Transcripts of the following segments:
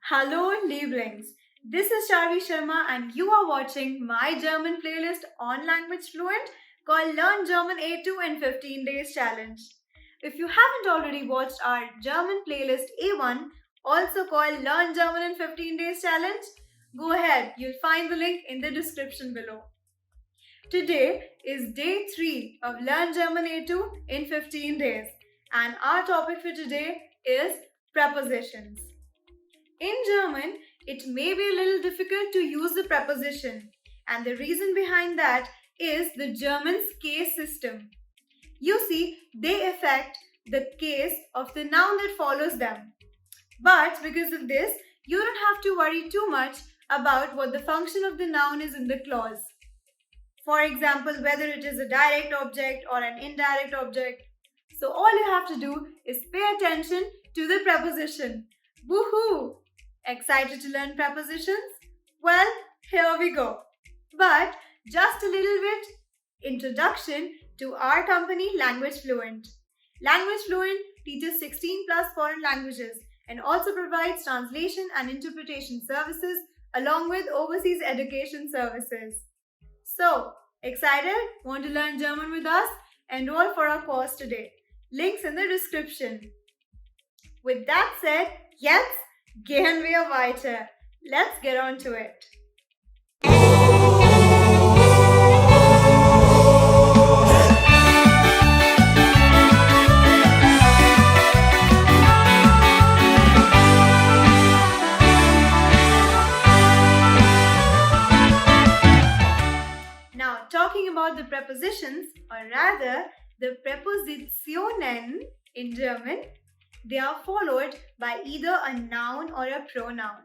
Hallo Lieblings, this is Charvi Sharma and you are watching my German playlist on LangaugeFluent called Learn German A2 in 15 Days Challenge. If you haven't already watched our German playlist A1, also called Learn German in 15 Days Challenge, go ahead, you'll find the link in the description below. Today is day 3 of Learn German A2 in 15 days and our topic for today is prepositions. In German, it may be a little difficult to use the preposition, and the reason behind that is the German's case system. You see, they affect the case of the noun that follows them. But because of this, you don't have to worry too much about what the function of the noun is in the clause. For example, whether it is a direct object or an indirect object. So all you have to do is pay attention to the preposition. Woohoo! Excited to learn prepositions? Well, here we go. But just a little bit introduction to our company LangaugeFluent. LangaugeFluent teaches 16 plus foreign languages and also provides translation and interpretation services along with overseas education services. So, excited? Want to learn German with us? Enroll for our course today. Links in the description. With that said, jetzt gehen wir weiter. Let's get on to it. Now, talking about the prepositions, or rather, the Prepositionen in German, they are followed by either a noun or a pronoun.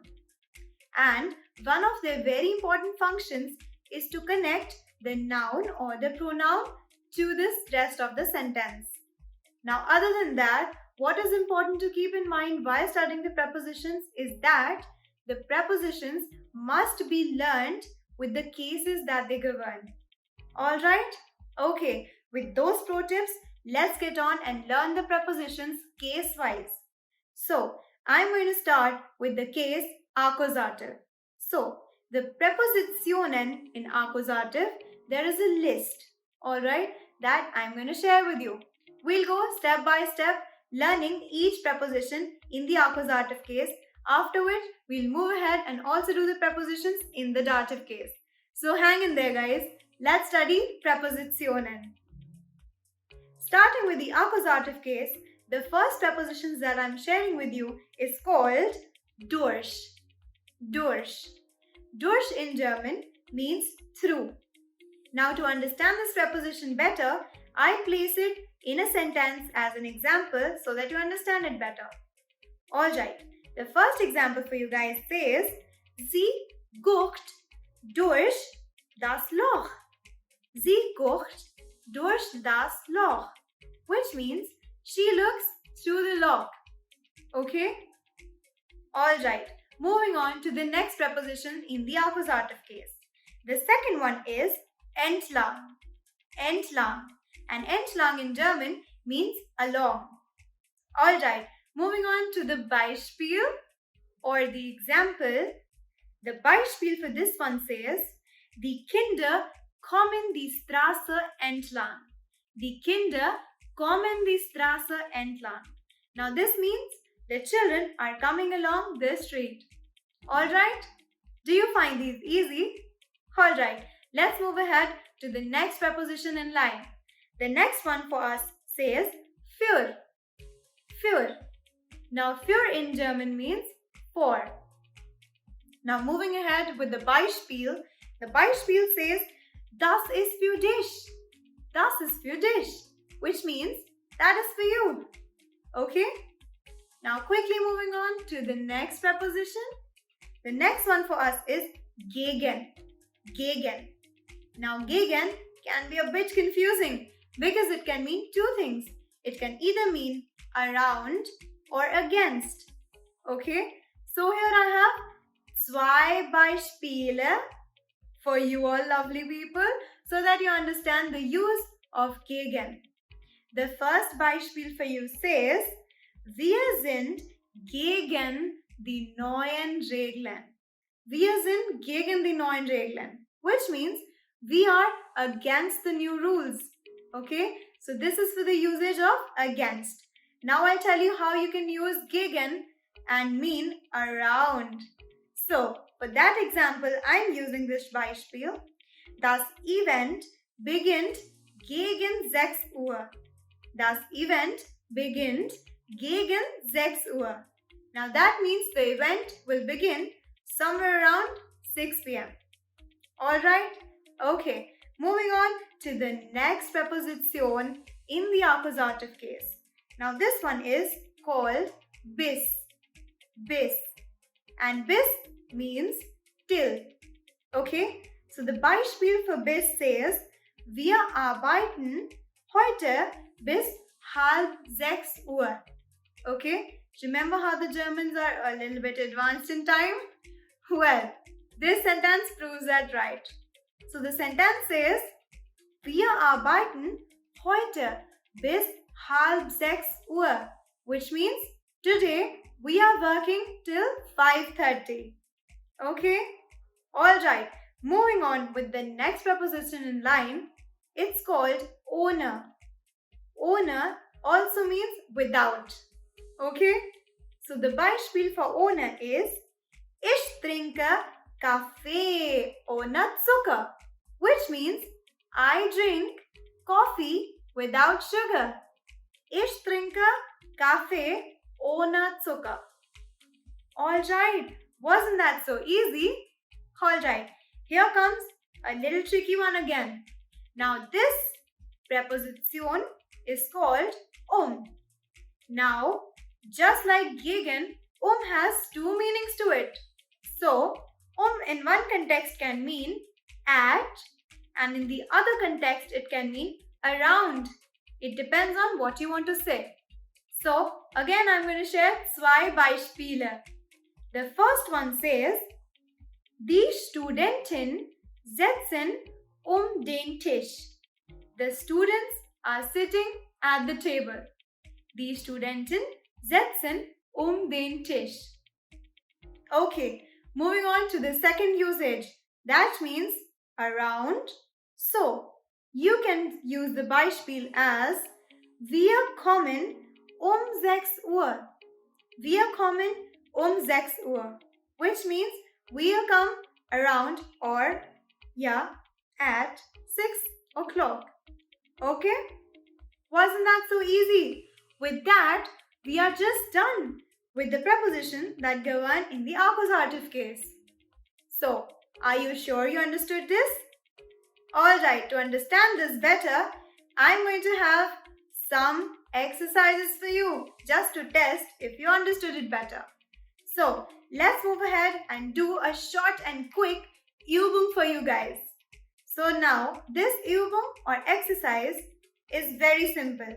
And one of their very important functions is to connect the noun or the pronoun to this rest of the sentence. Now, other than that, what is important to keep in mind while studying the prepositions is that the prepositions must be learned with the cases that they govern. Alright? Okay, with those pro tips, let's get on and learn the prepositions case-wise. So, I'm going to start with the case accusative. So, the prepositionen in accusative, there is a list, alright, that I'm going to share with you. We'll go step by step learning each preposition in the accusative case, after which we'll move ahead and also do the prepositions in the dative case. So, hang in there guys. Let's study prepositionen. Starting with the accusative case, the first prepositions that I'm sharing with you is called durch. Durch. Durch in German means through. Now to understand this preposition better, I place it in a sentence as an example so that you understand it better. Alright, the first example for you guys says, Sie guckt durch das Loch. Sie guckt durch das Loch, which means she looks through the lock. Okay? Alright, moving on to the next preposition in the accusative case. The second one is entlang. Entlang. And entlang in German means along. Alright, moving on to the Beispiel or the example. The Beispiel for this one says, Die Kinder kommen die Straße entlang. Die Kinder kommen die Straße entlang. Now this means the children are coming along the street. Alright? Do you find these easy? Alright, let's move ahead to the next preposition in line. The next one for us says für. Für. Now für in German means for. Now moving ahead with the Beispiel. The Beispiel says Das ist für dich. Das ist für dich. Which means that is for you. Okay? Now quickly moving on to the next preposition. The next one for us is gegen. Gegen. Now gegen can be a bit confusing because it can mean two things. It can either mean around or against. Okay? So here I have zwei Beispiele for you all lovely people so that you understand the use of gegen. The first Beispiel for you says, Wir sind gegen die neuen Regeln. Wir sind gegen die neuen Regeln, which means we are against the new rules. Okay, so this is for the usage of against. Now I'll tell you how you can use gegen and mean around. So for that example, I'm using this Beispiel. Das Event beginnt gegen 6 Uhr. Das Event beginnt gegen 6 Uhr. Now that means the event will begin somewhere around 6 p.m. Alright? Okay. Moving on to the next preposition in the accusative case. Now this one is called bis. Bis. And bis means till. Okay? So the Beispiel for bis says, wir arbeiten heute bis 5:30 Okay? Remember how the Germans are a little bit advanced in time? Well, this sentence proves that right. So the sentence says, wir arbeiten heute bis 5:30 which means today we are working till 5:30. Okay? Alright, moving on with the next preposition in line, it's called ohne. Ohne also means without. Okay? So the Beispiel for ohne is, ich trinke Kaffee ohne Zucker, which means I drink coffee without sugar. Ich trinke Kaffee ohne Zucker. Alright, wasn't that so easy? Alright, here comes a little tricky one again. Now this preposition is called Now, just like gegen, has two meanings to it. So, in one context can mean at, and in the other context it can mean around. It depends on what you want to say. So, again I'm going to share zwei Beispiele. The first one says, die Studenten sitzen den Tisch. The students are sitting at the table. Die Studenten sitzen den Tisch. Okay, moving on to the second usage. That means around. So, you can use the Beispiel as wir kommen 6 Uhr. Wir kommen 6 Uhr, which means we'll come around or at 6 o'clock. Okay? Wasn't that so easy? With that, we are just done with the prepositions that govern in the accusative case. So, are you sure you understood this? Alright, to understand this better, I'm going to have some exercises for you just to test if you understood it better. So, let's move ahead and do a short and quick Übung for you guys. So now, this Übung or exercise is very simple.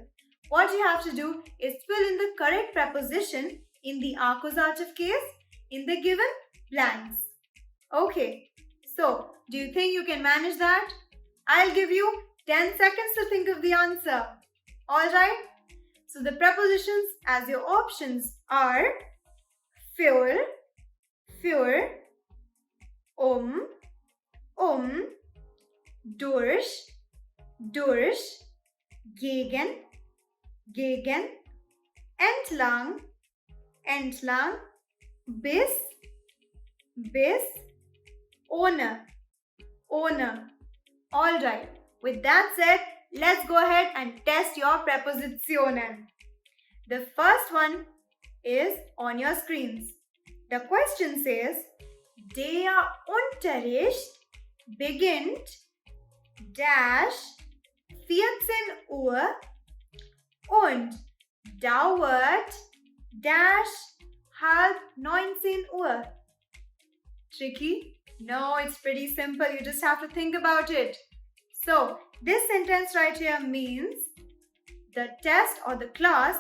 What you have to do is fill in the correct preposition in the accusative case in the given blanks. Okay, so do you think you can manage that? I'll give you 10 seconds to think of the answer. Alright? So the prepositions as your options are für, durch, gegen, entlang, bis, ohne. Alright, with that said, let's go ahead and test your prepositionen. The first one is on your screens. The question says, der Unterricht beginnt dash 14 Uhr und dauert dash halb 19 Uhr. Tricky? No, it's pretty simple. You just have to think about it. So, this sentence right here means the test or the class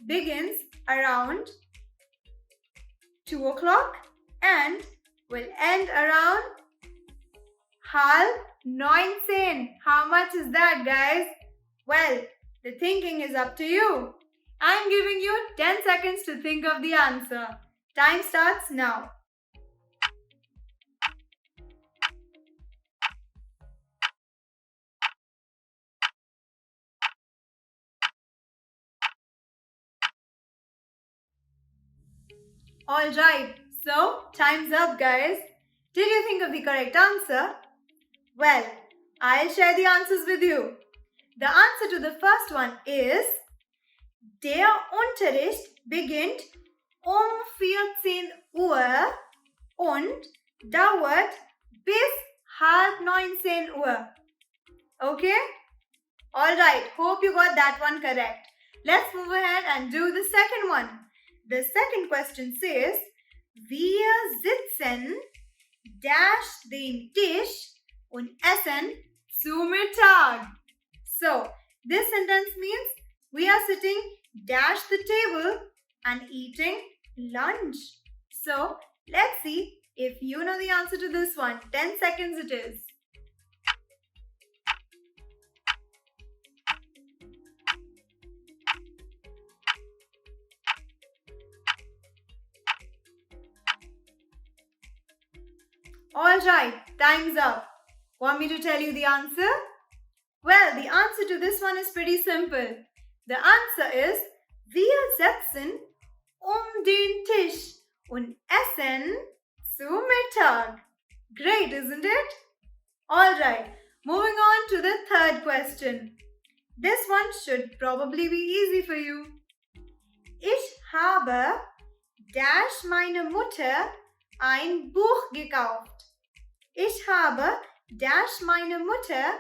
begins around 2 o'clock and will end around halb 19. How much is that, guys? Well, the thinking is up to you. I'm giving you 10 seconds to think of the answer. Time starts now. Alright, so time's up, guys. Did you think of the correct answer? Well, I'll share the answers with you. The answer to the first one is Der Unterricht beginnt 14 Uhr und dauert bis halb 19 Uhr. Okay? Alright, hope you got that one correct. Let's move ahead and do the second one. The second question says, Wir sitzen dash den Tisch und essen zu Mittag. So, this sentence means we are sitting dash the table and eating lunch. So, let's see if you know the answer to this one. 10 seconds it is. Alright, time's up. Want me to tell you the answer? Well, the answer to this one is pretty simple. The answer is Wir setzen den Tisch und essen zu Mittag. Great, isn't it? Alright, moving on to the third question. This one should probably be easy for you. Ich habe dash meine Mutter ein Buch gekauft. Ich habe dash meine Mutter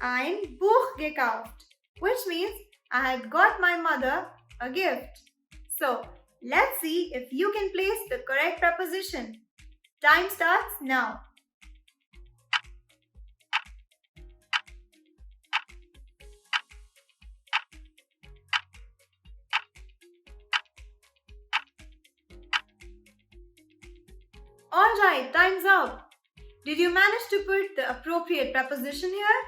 ein Buch gekauft, which means I had got my mother a gift. So, let's see if you can place the correct preposition. Time starts now. Alright, time's up. Did you manage to put the appropriate preposition here?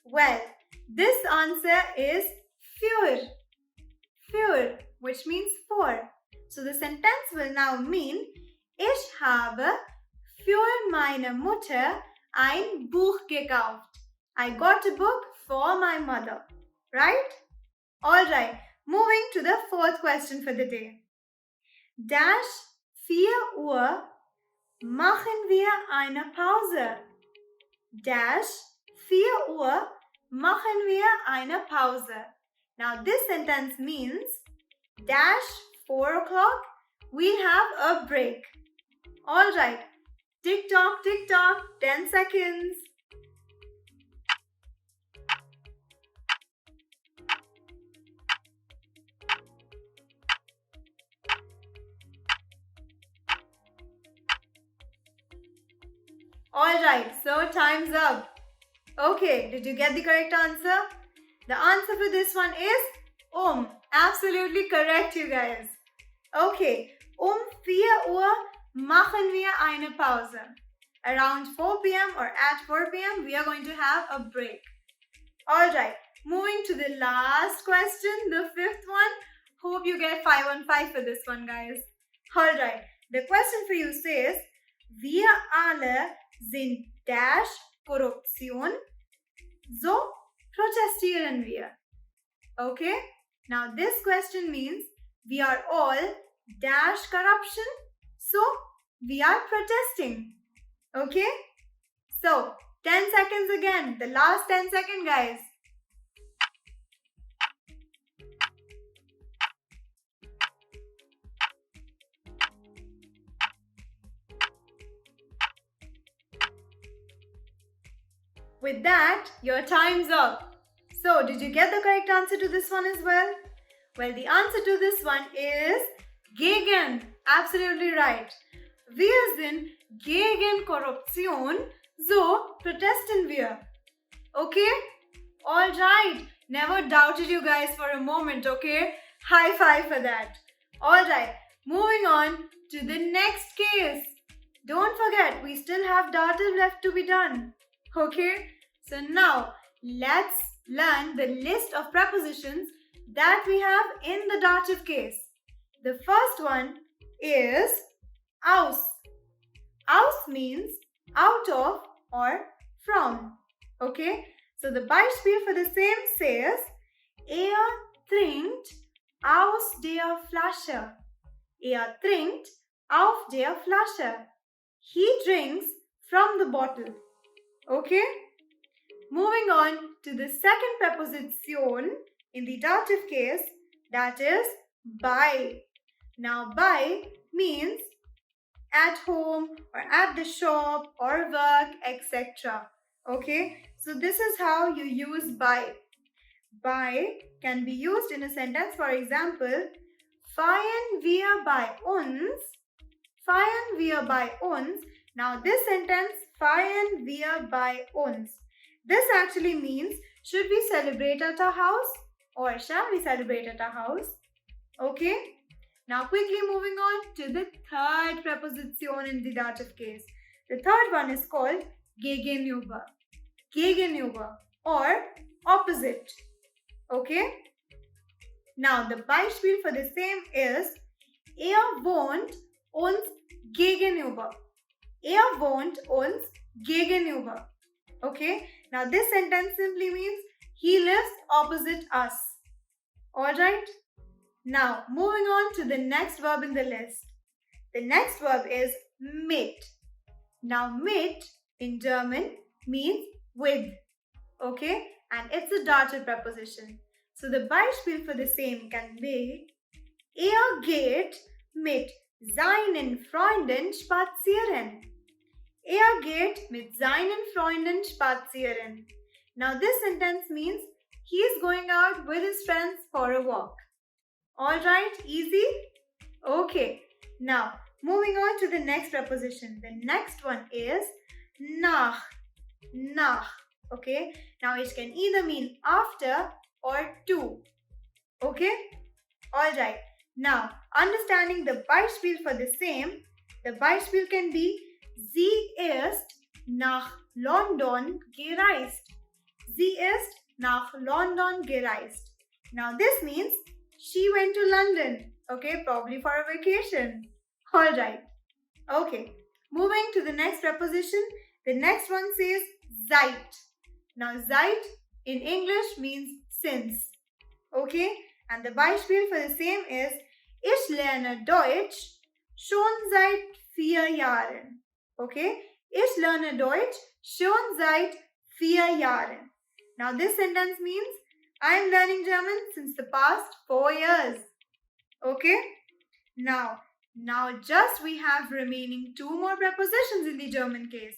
Well, this answer is für. Für, which means for. So the sentence will now mean Ich habe für meine Mutter ein Buch gekauft. I got a book for my mother. Right? Alright, moving to the fourth question for the day. Dash 4 Uhr machen wir eine Pause. Dash 4 Uhr machen wir eine Pause. Now this sentence means dash 4 o'clock we have a break. Alright, tick tock, 10 seconds. Alright, so time's up. Okay, did you get the correct answer? The answer for this one is Absolutely correct, you guys. Okay, 4 Uhr machen wir eine Pause. Around 4 p.m. or at 4 p.m. we are going to have a break. Alright, moving to the last question, the fifth one. Hope you get 5 on 5 for this one, guys. Alright, the question for you says, Wir alle sind dash Korruption, so protestieren wir. Okay, now this question means we are all dash corruption, so we are protesting. Okay, so 10 seconds again, the last 10 seconds, guys. With that, your time's up. So, did you get the correct answer to this one as well? Well, the answer to this one is gegen. Absolutely right. Wir sind gegen Korruption, so protesten wir. Okay? Alright. Never doubted you guys for a moment, okay? High five for that. Alright. Moving on to the next case. Don't forget, we still have dative left to be done. Okay? So now, let's learn the list of prepositions that we have in the dative case. The first one is aus. Aus means out of or from. Okay, so the Beispiel for the same says, trinkt aus der Flasche. Trinkt auf der Flasche. He drinks from the bottle. Okay, moving on to the second preposition in the dative case, that is bei. Now, bei means at home or at the shop or work, etc. Okay, so this is how you use bei. Bei can be used in a sentence, for example, feiern wir bei uns. Feiern wir bei uns. Now this sentence, feiern wir bei uns. This actually means, should we celebrate at our house or shall we celebrate at our house? Okay. Now quickly moving on to the third preposition in the dative case. The third one is called gegenüber. Gegenüber or opposite. Okay. Now the Beispiel for the same is, wohnt uns gegenüber. Wohnt uns gegenüber. Okay. Now this sentence simply means he lives opposite us. Alright. Now moving on to the next verb in the list. The next verb is mit. Now mit in German means with. Okay. And it's a dative preposition. So the Beispiel for the same can be, geht mit seinen Freunden spazieren. Geht mit seinen Freunden spazieren. Now this sentence means he is going out with his friends for a walk. Alright, easy? Okay. Now moving on to the next preposition. The next one is nach. Nach. Okay. Now it can either mean after or to. Okay. Alright. Now understanding the Beispiel for the same, the Beispiel can be, sie ist nach London gereist. Sie ist nach London gereist. Now this means she went to London. Okay, probably for a vacation. Alright. Okay. Moving to the next preposition. The next one says seit. Now seit in English means since. Okay. And the Beispiel for the same is, ich lerne Deutsch schon seit 4 Jahren. Okay. Ich lerne Deutsch schon seit 4 Jahren. Now this sentence means, I am learning German since the past 4 years. Okay. Now just we have remaining 2 more prepositions in the German case.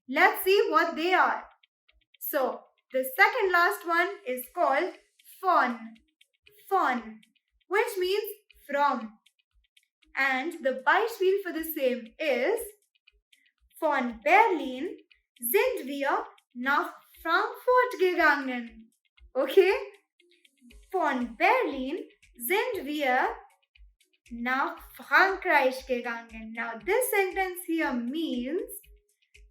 Let's see what they are. So the second last one is called von. Von, which means from. And the Beispiel for the same is, von Berlin sind wir nach Frankfurt gegangen. Okay? Von Berlin sind wir nach Frankreich gegangen. Now this sentence here means,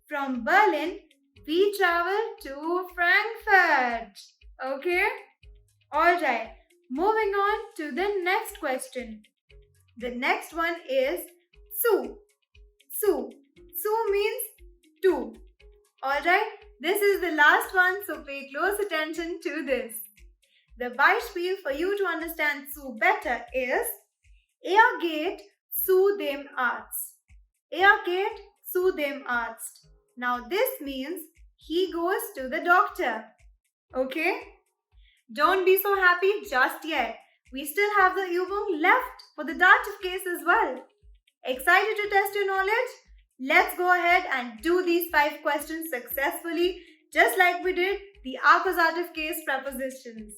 from Berlin we traveled to Frankfurt. Okay? Alright. Moving on to the next question. The next one is zu. Zu. Zu means to. Alright, this is the last one, so pay close attention to this. The Beispiel for you to understand zu better is, geht zu dem Arzt. Geht zu dem Arzt. Now this means he goes to the doctor. Okay? Don't be so happy just yet. We still have the Übung left for the dative case as well. Excited to test your knowledge? Let's go ahead and do these 5 questions successfully, just like we did the accusative case prepositions.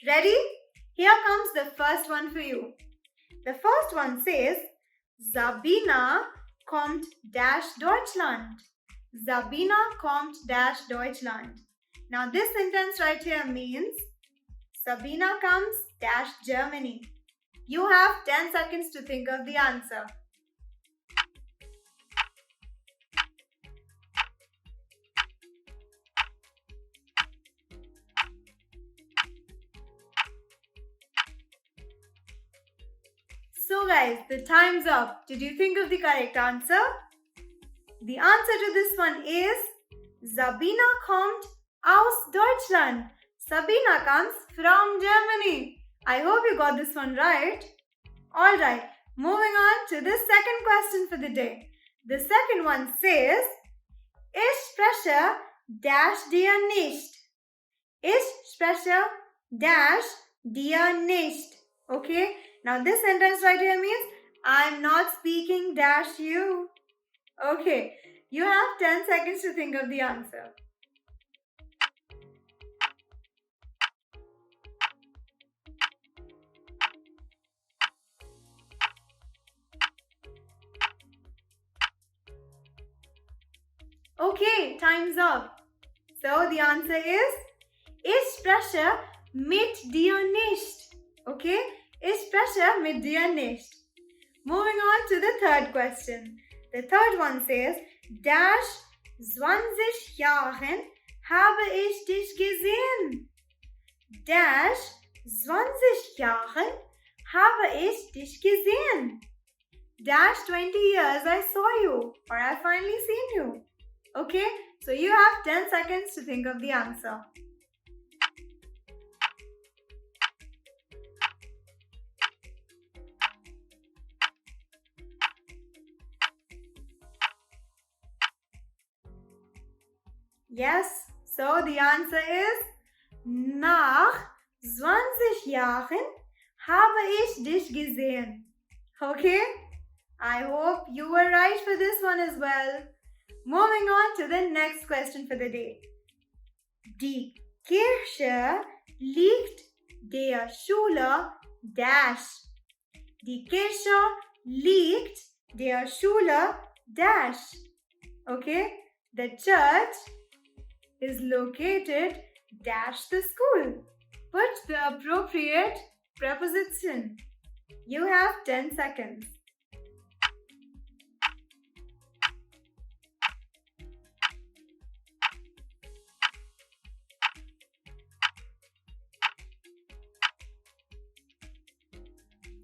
Ready? Here comes the first one for you. The first one says, Sabina kommt dash Deutschland. Sabina kommt dash Deutschland. Now this sentence right here means, Sabina comes dash Germany. You have 10 seconds to think of the answer. So guys, the time's up. Did you think of the correct answer? The answer to this one is Sabina kommt aus Deutschland. Sabina comes from Germany. I hope you got this one right. Alright, moving on to the second question for the day. The second one says, Ich spreche dash dir nicht. Ich spreche dash dir nicht. Okay, now this sentence right here means I'm not speaking dash you. Okay, you have 10 seconds to think of the answer. Okay, time's up. So the answer is Ich spreche mit dir nicht. Okay, ich spreche mit dir nicht. Moving on to the third question. The third one says, dash 20 Jahren habe ich dich gesehen. Dash 20 Jahren habe ich dich gesehen. Dash 20 years I saw you or I finally seen you. Okay, so you have 10 seconds to think of the answer. Yes, so the answer is nach 20 Jahren habe ich dich gesehen. Okay, I hope you were right for this one as well. Moving on to the next question for the day. Die Kirche liegt der Schule dash. Die Kirche liegt der Schule dash. Okay, the church is located dash the school. Put the appropriate preposition. You have 10 seconds.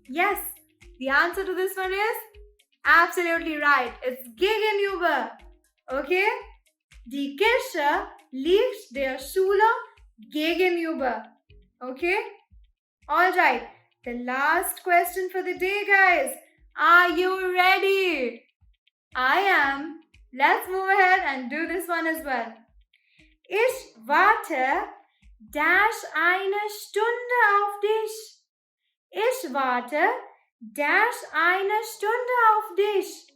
Yes, the answer to this one is absolutely right. It's gegenüber. Okay? Die Kirche liegt der Schule gegenüber. Okay? Alright, the last question for the day, guys. Are you ready? I am. Let's move ahead and do this one as well. Ich warte dash eine Stunde auf dich. Ich warte dash eine Stunde auf dich.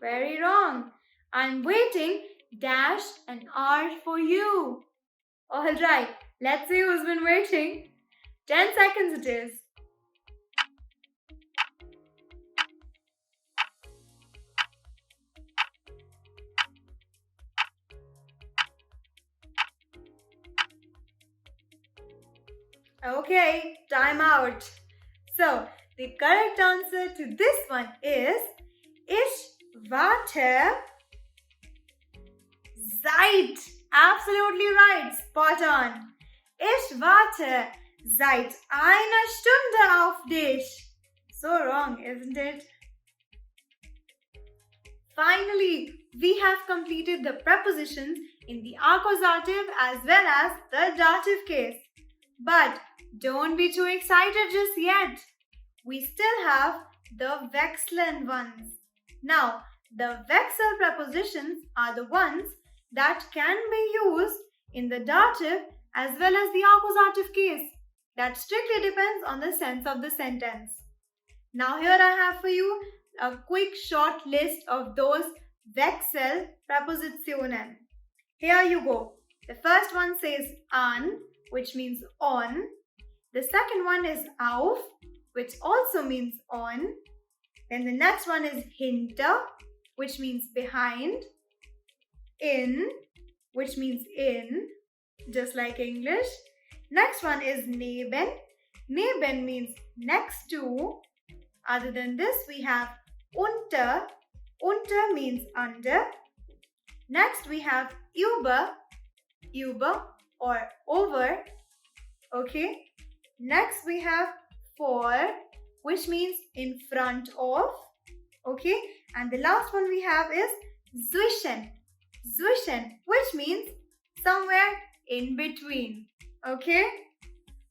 Very wrong. I'm waiting dash an hour for you. Alright, let's see who's been waiting. 10 seconds it is. Okay, time out. So, the correct answer to this one is Ich warte seit. Absolutely right. Spot on. Ich warte seit einer Stunde auf dich. So wrong, isn't it? Finally, we have completed the prepositions in the accusative as well as the dative case. But don't be too excited just yet. We still have the Wechseln ones. Now, the Wechsel prepositions are the ones that can be used in the dative as well as the accusative case. That strictly depends on the sense of the sentence. Now here I have for you a quick short list of those Wechsel Prepositionen. Here you go. The first one says an, which means on. The second one is auf, which also means on. Then the next one is hinter, which means behind. In, which means in, just like English. Next one is neben. Neben means next to. Other than this, we have unter. Unter means under. Next, we have über. Über or over. Okay. Next, we have vor. which means in front of. Okay, and the last one we have is zwischen. Zwischen, which means somewhere in between. Okay,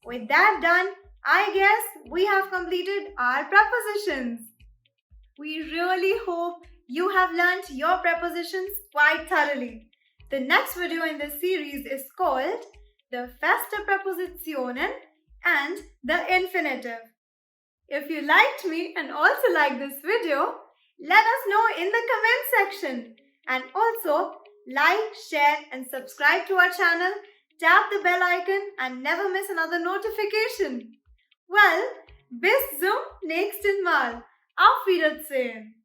with that done, I guess we have completed our prepositions. We really hope you have learnt your prepositions quite thoroughly. The next video in this series is called the feste Prepositionen and the infinitive. If you liked me and also liked this video, let us know in the comment section. And also, like, share and subscribe to our channel. Tap the bell icon and never miss another notification. Well, bis zum nächsten Mal. Auf Wiedersehen.